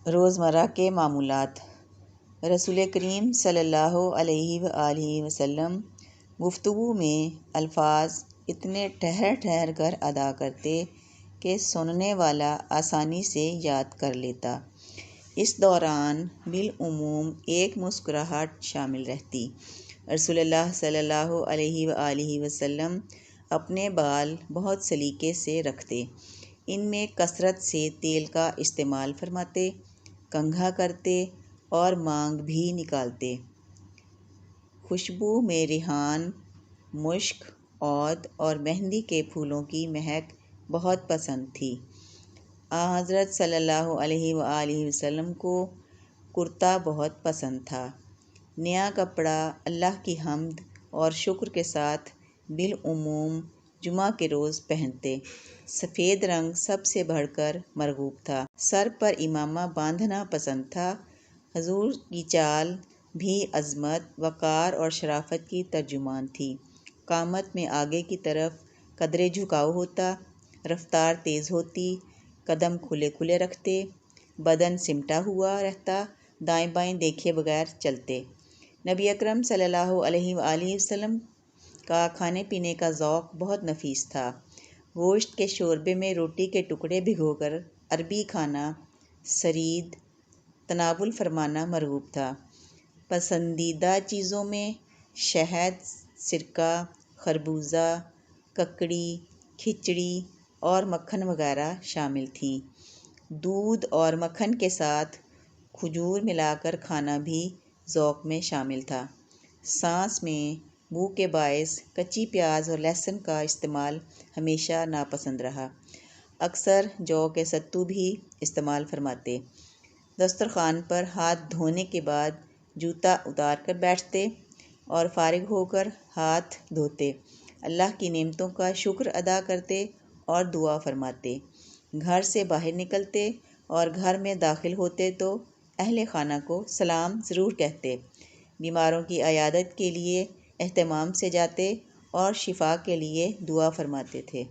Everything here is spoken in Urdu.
روزمرہ کے معمولات۔ رسول کریم صلی اللہ علیہ وآلہ وسلم گفتگو میں الفاظ اتنے ٹھہر ٹھہر کر ادا کرتے کہ سننے والا آسانی سے یاد کر لیتا۔ اس دوران بالعموم ایک مسکراہٹ شامل رہتی۔ رسول اللہ صلی اللہ علیہ وآلہ وسلم اپنے بال بہت سلیقے سے رکھتے، ان میں کثرت سے تیل کا استعمال فرماتے، کنگھا کرتے اور مانگ بھی نکالتے۔ خوشبو میں ریحان، مشک، عود اور مہندی کے پھولوں کی مہک بہت پسند تھی۔ آنحضرت صلی اللہ علیہ وآلہ وسلم کو کرتا بہت پسند تھا۔ نیا کپڑا اللہ کی حمد اور شکر کے ساتھ بالعموم جمعہ کے روز پہنتے۔ سفید رنگ سب سے بڑھ کر مرغوب تھا۔ سر پر امامہ باندھنا پسند تھا۔ حضور کی چال بھی عظمت، وقار اور شرافت کی ترجمان تھی۔ قامت میں آگے کی طرف قدرے جھکاؤ ہوتا، رفتار تیز ہوتی، قدم کھلے کھلے رکھتے، بدن سمٹا ہوا رہتا، دائیں بائیں دیکھے بغیر چلتے۔ نبی اکرم صلی اللہ علیہ وآلہ وسلم کا کھانے پینے کا ذوق بہت نفیس تھا۔ گوشت کے شوربے میں روٹی کے ٹکڑے بھگو کر عربی کھانا، ثرید، تناول فرمانا مرغوب تھا۔ پسندیدہ چیزوں میں شہد، سرکہ، خربوزہ، ککڑی، کھچڑی اور مکھن وغیرہ شامل تھیں۔ دودھ اور مکھن کے ساتھ کھجور ملا کر کھانا بھی ذوق میں شامل تھا۔ سانس میں بو کے باعث کچی پیاز اور لہسن کا استعمال ہمیشہ ناپسند رہا۔ اکثر جو کے ستو بھی استعمال فرماتے۔ دسترخوان پر ہاتھ دھونے کے بعد جوتا اتار کر بیٹھتے اور فارغ ہو کر ہاتھ دھوتے، اللہ کی نعمتوں کا شکر ادا کرتے اور دعا فرماتے۔ گھر سے باہر نکلتے اور گھر میں داخل ہوتے تو اہل خانہ کو سلام ضرور کہتے، بیماروں کی عیادت کے لیے اہتمام سے جاتے اور شفا کے لیے دعا فرماتے تھے۔